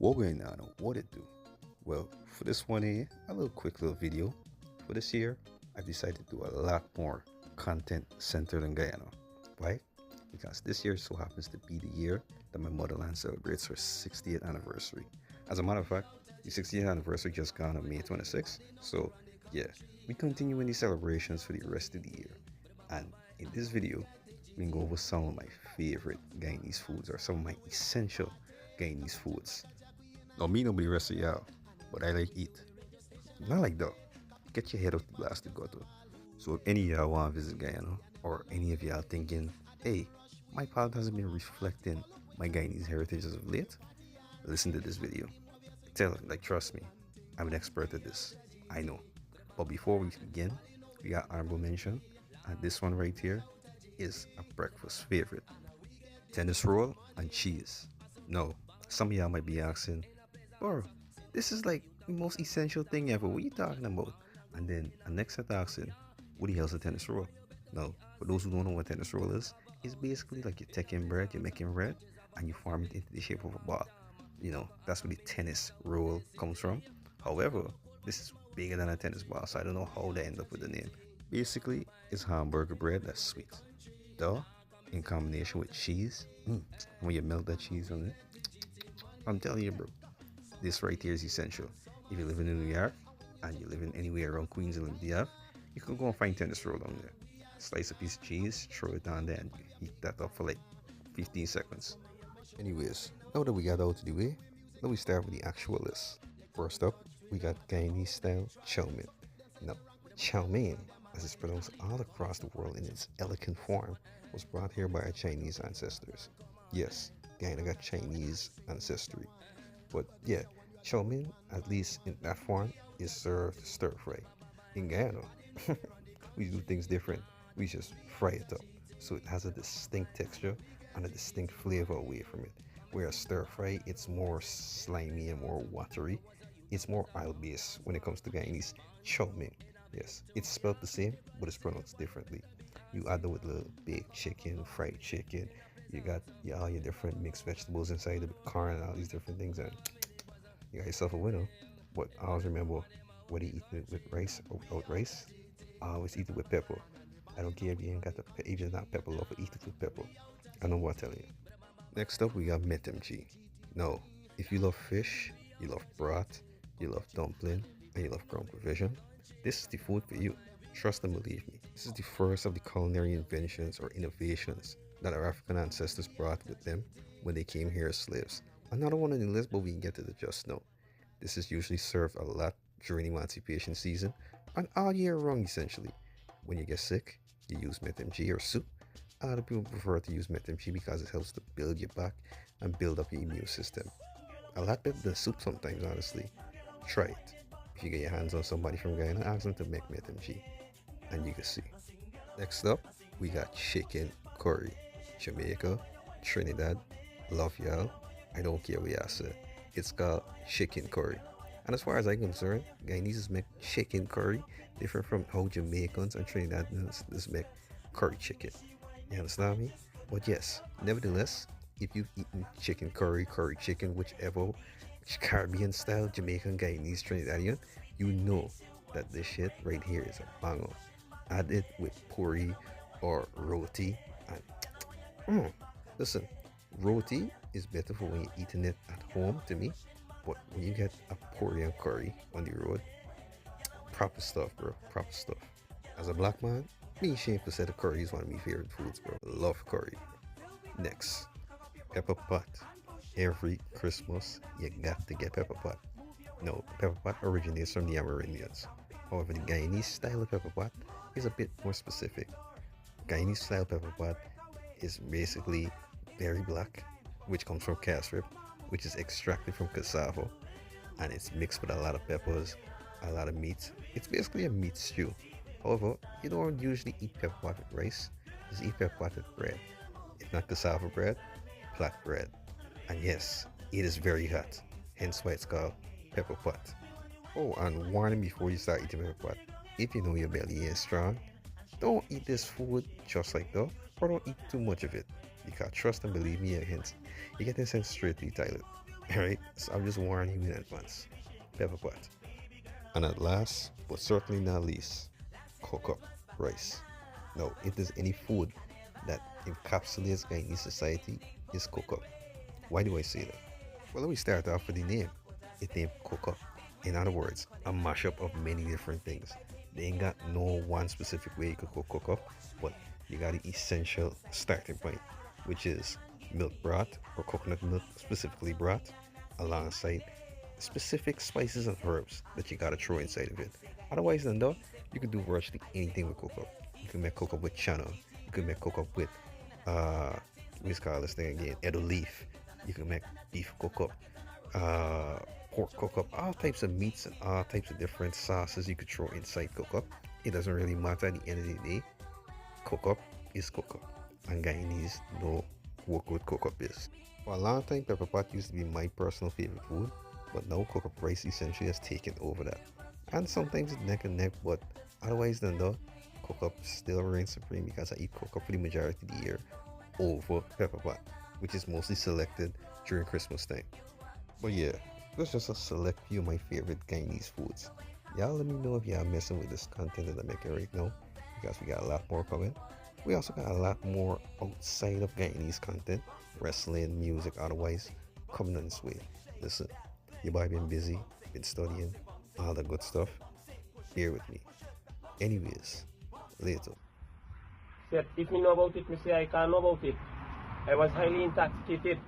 What going on? What it do? Well, for this one here, a little quick little video. For this year, I decided to do a lot more content centered on Guyana. Why? Because this year so happens to be the year that my motherland celebrates her 60th anniversary. As a matter of fact, the 60th anniversary just gone on May 26th. So yeah, we continuing these celebrations for the rest of the year. And in this video, we can go over some of my favorite Guyanese foods or some of my essential Guyanese foods. Now me nobody rest of y'all, but I like eat. Not like dog. Get your head off the blast to go to. So if any of y'all want to visit Guyana, or any of y'all thinking, hey, my palate hasn't been reflecting my Guyanese heritage as of late, listen to this video. Trust me, I'm an expert at this. I know. But before we begin, we got honorable mention, and this one right here is a breakfast favorite. Tennis roll and cheese. No, some of y'all might be asking, bro, this is like the most essential thing ever. What are you talking about? And then the next set asking, what the hell's a tennis roll? Now, for those who don't know what tennis roll is, it's basically like you're taking bread, you're making bread, and you form it into the shape of a ball. You know, that's where the tennis roll comes from. However, this is bigger than a tennis ball, so I don't know how they end up with the name. Basically, it's hamburger bread that's sweet. Dough in combination with cheese. When you melt that cheese on it, I'm telling you, bro, this right here is essential. If you live in New York and you live in anywhere around Queens and DF, you can go and find tennis roll down there. Slice a piece of cheese, throw it on there, and heat that up for like 15 seconds. Anyways, now that we got out of the way, now we start with the actual list. First up, we got Guyanese style chow mein. Now, chow mein, as it's pronounced all across the world in its elegant form, was brought here by our Chinese ancestors. Yes, Guyana got Chinese ancestry. But yeah, chow mein, at least in that form, is served stir fry. In Guyana, we do things different. We just fry it up. So it has a distinct texture and a distinct flavor away from it. Whereas stir fry, it's more slimy and more watery. It's more oil based when it comes to Guyanese chow mein. Yes, it's spelled the same, but it's pronounced differently. You add it with little baked chicken, fried chicken. You got all your different mixed vegetables inside it with corn and all these different things, and you got yourself a winner. But I always remember whether you eat it with rice or without rice, I always eat it with pepper. I don't care if you ain't got the if you're not pepper lover, eat it with pepper. I know what I'm telling you. Next up, we got metemchi. Now, if you love fish, you love broth, you love dumpling, and you love ground provision, this is the food for you. Trust and believe me. This is the first of the culinary inventions or innovations that our African ancestors brought with them when they came here as slaves. Another one on the list, but we can get to the just now. This is usually served a lot during emancipation season and all year round essentially. When you get sick, you use metemchi or soup. A lot of people prefer to use metemchi because it helps to build your back and build up your immune system. A lot better than soup sometimes, honestly. Try it. If you get your hands on somebody from Guyana, ask them to make metemchi, and you can see. Next up, we got chicken curry. Jamaica, Trinidad, love y'all. I don't care what y'all say. It's called chicken curry. And as far as I'm concerned, Guyanese make chicken curry different from how Jamaicans and Trinidadians make curry chicken. You understand me? But yes, nevertheless, if you've eaten chicken curry, curry chicken, whichever Caribbean style, Jamaican, Guyanese, Trinidadian, you know that this shit right here is a banger. Add it with puri or roti and listen, roti is better for when you're eating it at home to me, but when you get a puri and curry on the road, proper stuff, bro, proper stuff. As a black man, me ashamed to say the curry is one of my favorite foods, bro. Love curry. Next, pepper pot. Every Christmas, you got to get pepper pot. No, pepper pot originates from the Amerindians. However, the Guyanese style of pepper pot is a bit more specific. Guyanese style pepper pot is basically berry black, which comes from castrip, which is extracted from cassava, and it's mixed with a lot of peppers, a lot of meat. It's basically a meat stew. However, you don't usually eat pepper pot with rice, just eat pepper pot with bread. If not cassava bread, flat bread. And yes, it is very hot, hence why it's called pepper pot. Oh, and warning before you start eating pepper pot, if you know your belly is strong, don't eat this food just like that, or don't eat too much of it. Because trust and believe me, you're getting sent straight to the toilet. Alright, so I'm just warning you in advance. Pepper pot. And at last, but certainly not least, cook up rice. Now, if there's any food that encapsulates Guyanese society, it's cook up. Why do I say that? Well, let me start off with the name. It named cook up. In other words, a mashup of many different things. They ain't got no one specific way you could cook up, but you got the essential starting point, which is milk broth or coconut milk, specifically broth, alongside specific spices and herbs that you gotta throw inside of it. Otherwise than that, you can do virtually anything with cook up. You can make cook up with channel. You can make cook up with we just call this thing again, edo leaf. You can make beef cook up, pork cook up, all types of meats and all types of different sauces you could throw inside cook up. It doesn't really matter at the end of the day. Cook up is cook up. And Guyanese know what good cook up is. For a long time, pepper pot used to be my personal favorite food, but now cook up rice essentially has taken over that. And sometimes it's neck and neck, but otherwise than that, cook up still reigns supreme because I eat cook up for the majority of the year over pepper pot, which is mostly selected during Christmas time. But yeah, that's just a select few of my favorite Guyanese foods. Y'all let me know if y'all messing with this content that I'm making right now, because we got a lot more coming. We also got a lot more outside of Guyanese content, wrestling, music, otherwise, coming on this way. Listen, your boy been busy, been studying, all the good stuff. Bear with me. Anyways, later. Said, if me know about it, me say I can't know about it. I was highly intoxicated.